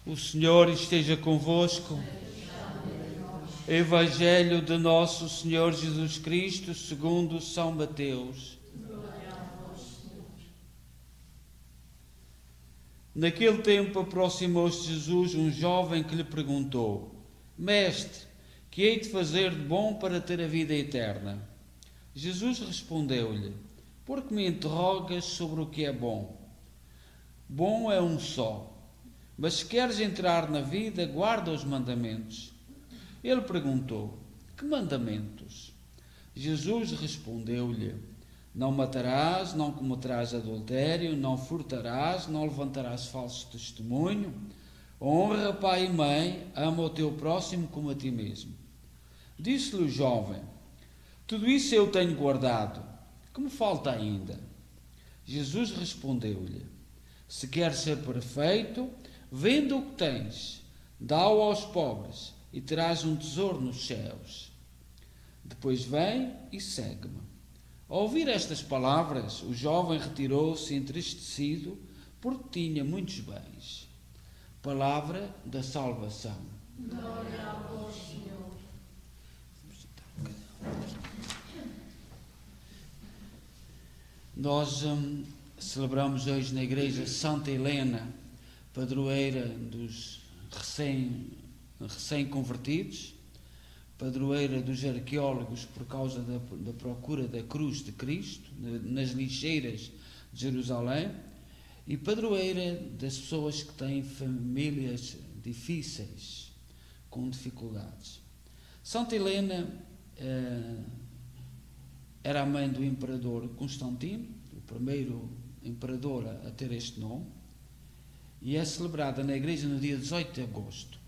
O Senhor esteja convosco. Evangelho de nosso Senhor Jesus Cristo, segundo São Mateus. Naquele tempo aproximou-se Jesus um jovem que lhe perguntou: Mestre, que hei de fazer de bom para ter a vida eterna? Jesus respondeu-lhe: Por que me interrogas sobre o que é bom? Bom é um só. Mas se queres entrar na vida, guarda os mandamentos. Ele perguntou: Que mandamentos? Jesus respondeu-lhe: Não matarás, não cometerás adultério, não furtarás, não levantarás falso testemunho, honra pai e mãe, ama o teu próximo como a ti mesmo. Disse-lhe o jovem: Tudo isso eu tenho guardado. Que me falta ainda? Jesus respondeu-lhe: Se queres ser perfeito, vende o que tens, dá-o aos pobres e terás um tesouro nos céus. Depois vem e segue-me. Ao ouvir estas palavras, o jovem retirou-se entristecido, porque tinha muitos bens. Palavra da salvação. Glória a vós, Senhor. Nós celebramos hoje na igreja Santa Helena, padroeira dos recém-convertidos, padroeira dos arqueólogos por causa da procura da cruz de Cristo nas lixeiras de Jerusalém, e padroeira das pessoas que têm famílias difíceis, com dificuldades. Santa Helena era a mãe do imperador Constantino, o primeiro imperador a ter este nome, e é celebrada na igreja no dia 18 de agosto.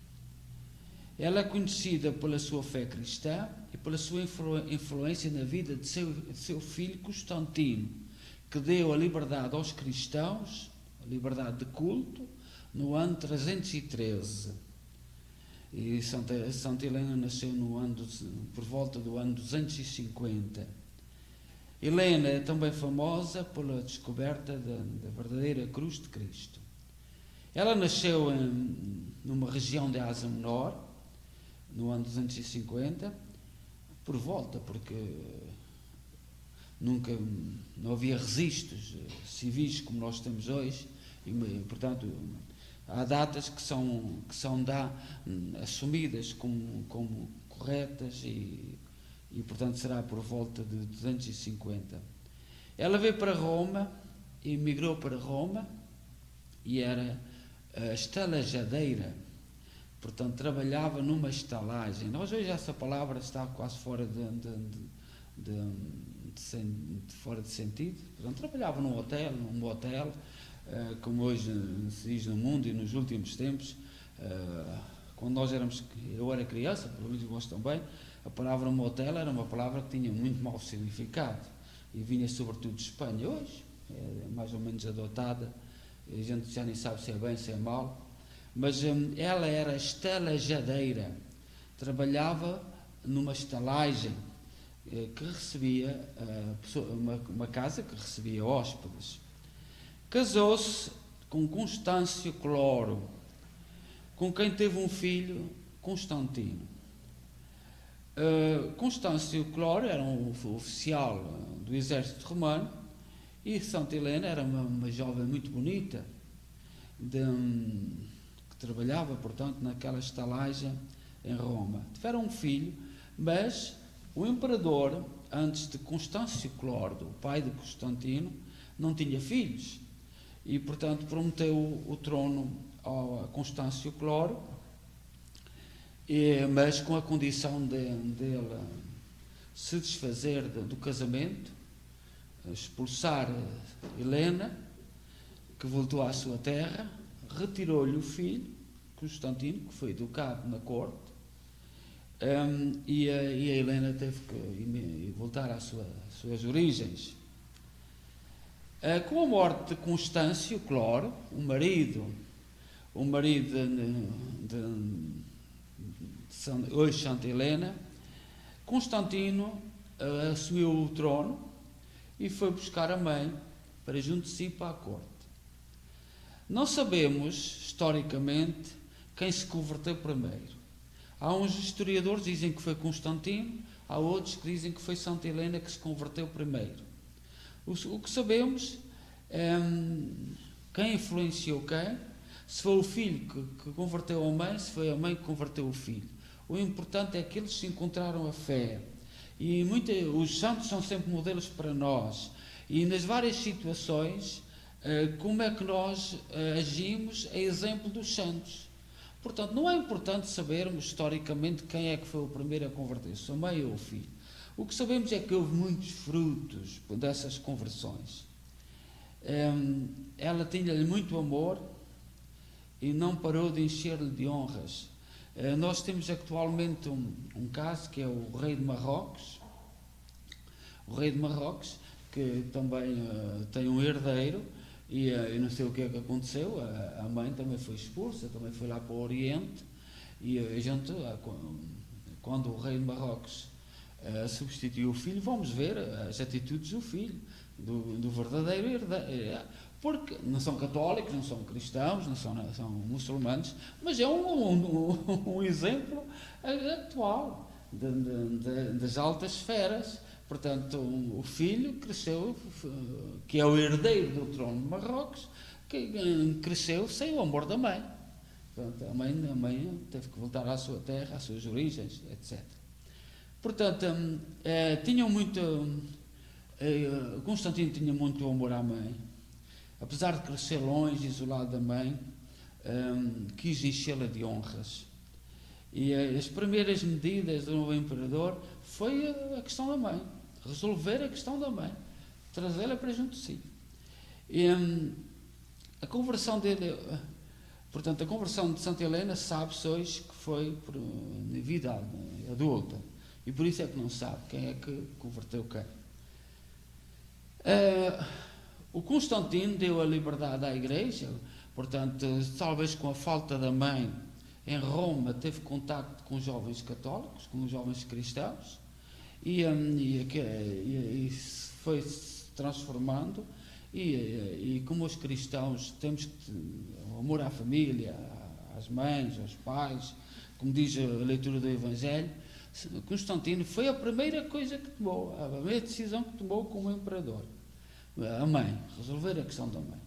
Ela é conhecida pela sua fé cristã e pela sua influência na vida de seu filho Constantino, que deu a liberdade aos cristãos, a liberdade de culto, no ano 313. E Santa Helena nasceu por volta do ano 250. Helena é também famosa pela descoberta da verdadeira cruz de Cristo. Ela nasceu numa região de Ásia Menor, no ano 250, por volta, porque não havia registros civis como nós temos hoje, e, portanto, há datas que são assumidas como corretas e, portanto, será por volta de 250. Ela veio para Roma, emigrou para Roma, e era estalajadeira, portanto, trabalhava numa estalagem. Nós hoje essa palavra está quase fora fora de sentido. Portanto, trabalhava num motel, como hoje se diz no mundo e nos últimos tempos. Quando eu era criança, pelo menos vós também, a palavra motel era uma palavra que tinha muito mau significado e vinha sobretudo de Espanha. Hoje é mais ou menos adotada, a gente já nem sabe se é bem, se é mal. Mas ela era estalajadeira, trabalhava numa estalagem que recebia uma casa que recebia hóspedes. Casou-se com Constâncio Cloro, com quem teve um filho, Constantino. Constâncio Cloro era um oficial do exército romano e Santa Helena era uma jovem muito bonita, que trabalhava, portanto, naquela estalagem em Roma. Tiveram um filho, mas o imperador, antes de Constâncio Cloro, o pai de Constantino, não tinha filhos e, portanto, prometeu o trono a Constâncio Cloro, mas com a condição dele se desfazer do casamento, expulsar Helena, que voltou à sua terra, retirou-lhe o filho, Constantino, que foi educado na corte, e a Helena teve que voltar às suas origens. Com a morte de Constâncio Cloro, o marido de hoje Santa Helena, Constantino assumiu o trono e foi buscar a mãe para junto de si para a corte. Não sabemos, historicamente, quem se converteu primeiro. Há uns historiadores que dizem que foi Constantino, há outros que dizem que foi Santa Helena que se converteu primeiro. O que sabemos é quem influenciou quem, se foi o filho que converteu a mãe, se foi a mãe que converteu o filho. O importante é que eles se encontraram a fé. E os santos são sempre modelos para nós. E nas várias situações, como é que nós agimos é exemplo dos santos. Portanto, não é importante sabermos historicamente quem é que foi o primeiro a converter-se, a mãe ou o filho. O que sabemos é que houve muitos frutos dessas conversões. Ela tinha-lhe muito amor e não parou de encher-lhe de honras. Nós temos atualmente um caso que é o rei de Marrocos. O rei de Marrocos, que também tem um herdeiro. E eu não sei o que é que aconteceu, a mãe também foi expulsa, também foi lá para o Oriente, e a gente, quando o rei de Marrocos substituiu o filho, vamos ver as atitudes do filho, do verdadeiro herdeiro, porque não são católicos, não são cristãos, não são muçulmanos, mas é um exemplo atual das altas esferas. Portanto, o filho cresceu, que é o herdeiro do trono de Marrocos, que cresceu sem o amor da mãe. Portanto, a mãe teve que voltar à sua terra, às suas origens, etc. Portanto, Constantino tinha muito amor à mãe. Apesar de crescer longe, isolado da mãe, quis enchê-la de honras. E as primeiras medidas do novo imperador foi a questão da mãe. Resolver a questão da mãe, trazê-la para junto de si. E a conversão dele, portanto, a conversão de Santa Helena sabe-se hoje que foi na vida adulta, e por isso é que não sabe quem é que converteu quem. O Constantino deu a liberdade à Igreja, portanto, talvez com a falta da mãe, em Roma teve contacto com jovens católicos, com jovens cristãos, e foi se transformando, e como os cristãos temos o amor à família, às mães, aos pais, como diz a leitura do Evangelho, Constantino foi a primeira coisa que tomou, a primeira decisão que tomou como imperador, a mãe, resolver a questão da mãe.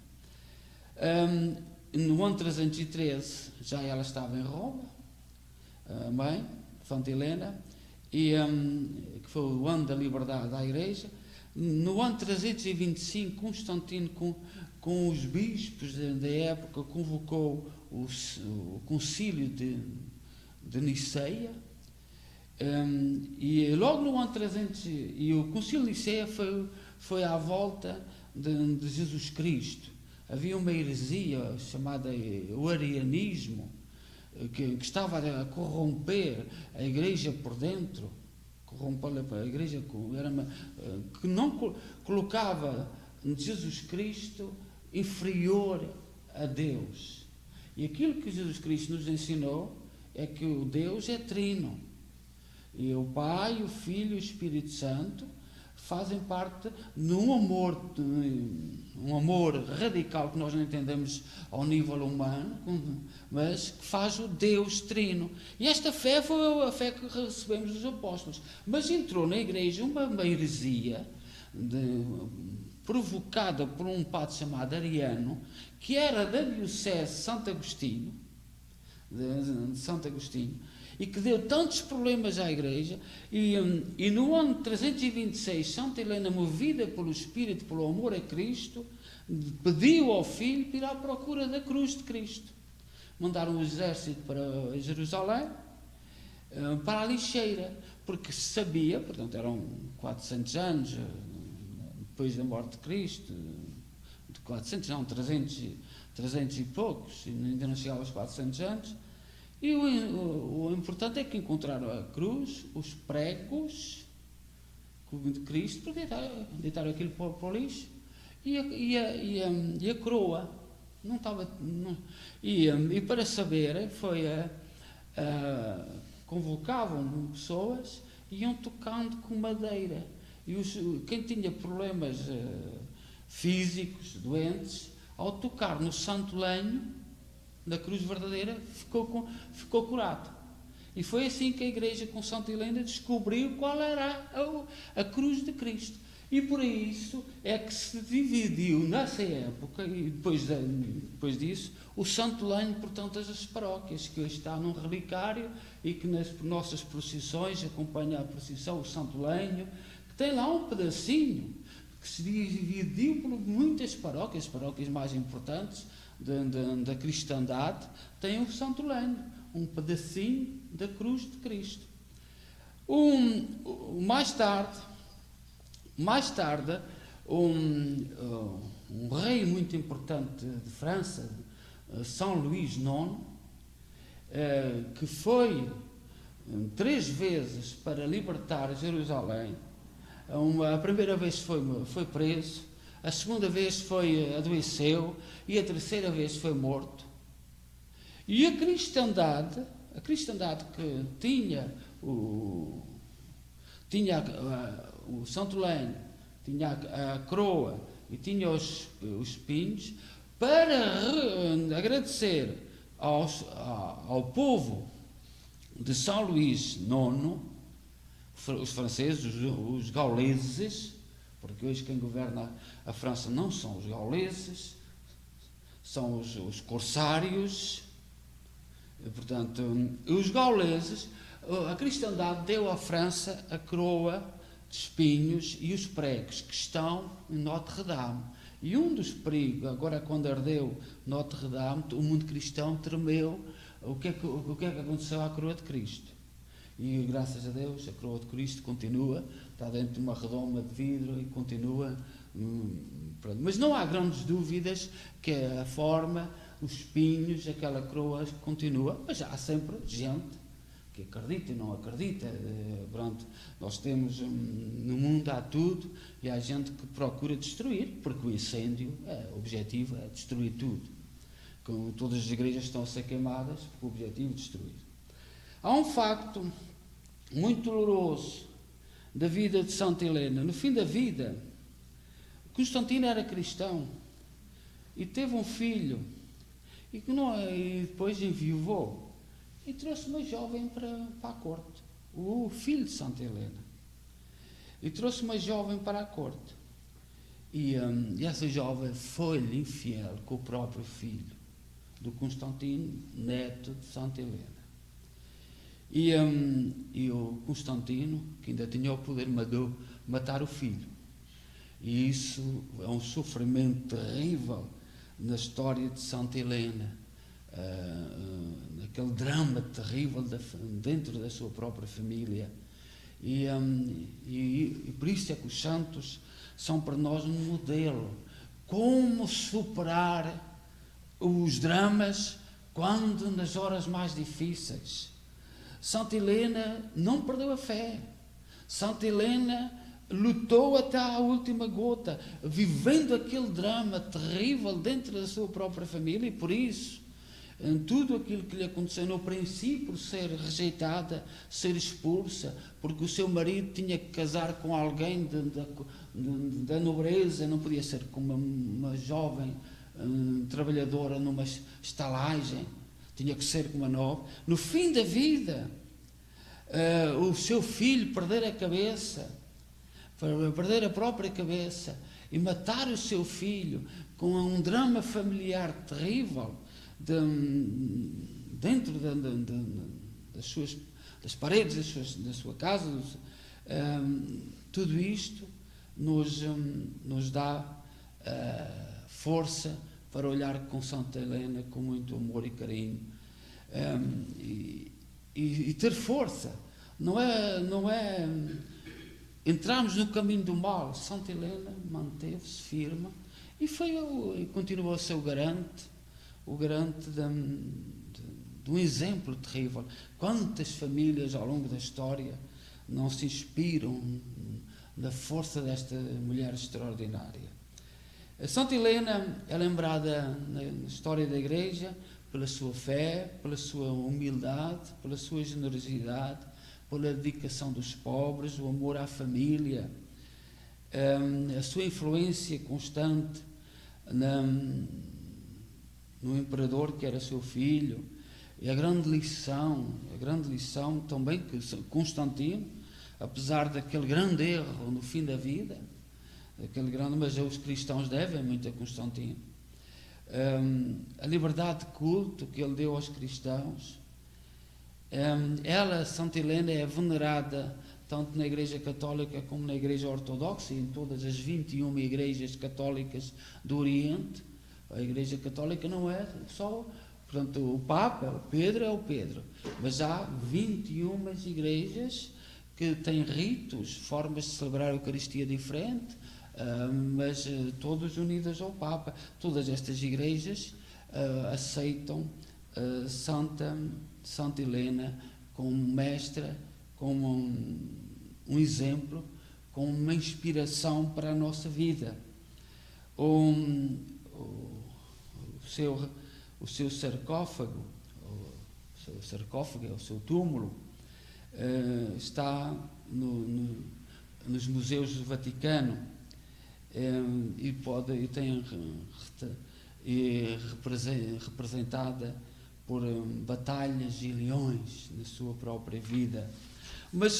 No ano 313 já ela estava em Roma, a mãe, Santa Helena, e que foi o ano da liberdade da Igreja. No ano 325, Constantino, com os bispos da época, convocou o concílio de Niceia, e logo no ano 300, e o concílio de Niceia foi à volta de Jesus Cristo. Havia uma heresia chamada o arianismo, que estava a corromper a Igreja por dentro, corromper a Igreja, que não colocava Jesus Cristo inferior a Deus. E aquilo que Jesus Cristo nos ensinou é que o Deus é trino, e o Pai, o Filho e o Espírito Santo fazem parte de um amor radical que nós não entendemos ao nível humano, mas que faz o Deus trino. E esta fé foi a fé que recebemos dos apóstolos. Mas entrou na Igreja uma heresia provocada por um padre chamado Ariano, que era da diocese de Santo Agostinho, e que deu tantos problemas à Igreja, e no ano 326, Santa Helena, movida pelo Espírito, pelo amor a Cristo, pediu ao Filho para ir à procura da cruz de Cristo. Mandaram um exército para Jerusalém, para a lixeira, porque se sabia, portanto eram 400 anos depois da morte de Cristo, de 400, não, 300 e poucos, ainda não chegava aos 400 anos. E o importante é que encontraram a cruz, os pregos de Cristo, para deitar aquilo para o lixo, e a coroa. Não estava. E para saberem, convocavam pessoas e iam tocando com madeira. E quem tinha problemas físicos, doentes, ao tocar no santo lenho, na cruz verdadeira, ficou curado. E foi assim que a Igreja com Santa Helena descobriu qual era a cruz de Cristo. E por isso é que se dividiu nessa época, e depois disso, o Santo Lenho por todas as paróquias, que hoje está num relicário e que nas nossas procissões acompanha a procissão, o Santo Lenho, que tem lá um pedacinho que se dividiu por muitas paróquias, as paróquias mais importantes da cristandade, tem o Santo Lenho, um pedacinho da cruz de Cristo. Mais tarde, um rei muito importante de França, São Luís IX, que foi 3 vezes para libertar Jerusalém. A primeira vez foi preso, a segunda vez adoeceu e a terceira vez foi morto. E a cristandade que tinha o Santo Lenho, tinha a coroa e tinha os espinhos, para agradecer ao povo de São Luís IX, os franceses, os gauleses, porque hoje quem governa a França não são os gauleses, são os corsários. Portanto, os gauleses, a cristandade deu à França a coroa de espinhos e os pregos que estão em Notre-Dame. E um dos perigos, agora quando ardeu Notre-Dame, o mundo cristão tremeu. O que é que aconteceu à coroa de Cristo? E graças a Deus a coroa de Cristo continua, está dentro de uma redoma de vidro e continua. Mas não há grandes dúvidas que a forma, os espinhos, aquela coroa continua, mas há sempre gente que acredita e não acredita. Pronto, nós temos no mundo há tudo e há gente que procura destruir, porque o incêndio, o objetivo é destruir tudo. Como todas as igrejas estão a ser queimadas, porque o objetivo é destruir. Há um facto muito doloroso da vida de Santa Helena. No fim da vida, Constantino era cristão e teve um filho e depois enviuvou e trouxe uma jovem para a corte, o filho de Santa Helena, e trouxe uma jovem para a corte, e essa jovem foi-lhe infiel com o próprio filho do Constantino, neto de Santa Helena. E o Constantino, que ainda tinha o poder, mandou matar o filho. E isso é um sofrimento terrível na história de Santa Helena, naquele drama terrível dentro da sua própria família. E por isso é que os santos são para nós um modelo. Como superar os dramas quando nas horas mais difíceis. Santa Helena não perdeu a fé. Santa Helena lutou até à última gota, vivendo aquele drama terrível dentro da sua própria família, e por isso, em tudo aquilo que lhe aconteceu no princípio, ser rejeitada, ser expulsa, porque o seu marido tinha que casar com alguém da nobreza, não podia ser com uma jovem trabalhadora numa estalagem, tinha que ser com uma nobre. No fim da vida, o seu filho perder a cabeça, perder a própria cabeça e matar o seu filho com um drama familiar terrível dentro das paredes da sua casa, tudo isto nos dá força para olhar com Santa Helena com muito amor e carinho, e ter força. Não é entrarmos no caminho do mal. Santa Helena manteve-se firme e continuou a ser o garante de um exemplo terrível. Quantas famílias ao longo da história não se inspiram na força desta mulher extraordinária? A Santa Helena é lembrada na história da Igreja pela sua fé, pela sua humildade, pela sua generosidade, pela dedicação dos pobres, o amor à família, a sua influência constante no imperador que era seu filho. E a grande lição também que Constantino, apesar daquele grande erro no fim da vida, mas os cristãos devem muito a Constantino, a liberdade de culto que ele deu aos cristãos, Santa Helena, é venerada tanto na Igreja Católica como na Igreja Ortodoxa e em todas as 21 igrejas católicas do Oriente. A Igreja Católica não é só, portanto, o Papa, Pedro é o Pedro, mas há 21 igrejas que têm ritos, formas de celebrar a Eucaristia diferente, mas todas unidas ao Papa. Todas estas igrejas aceitam Santa Helena como mestra, como um exemplo, como uma inspiração para a nossa vida. O seu sarcófago, o seu túmulo, está nos museus do Vaticano, e tem representada por batalhas e leões na sua própria vida. Mas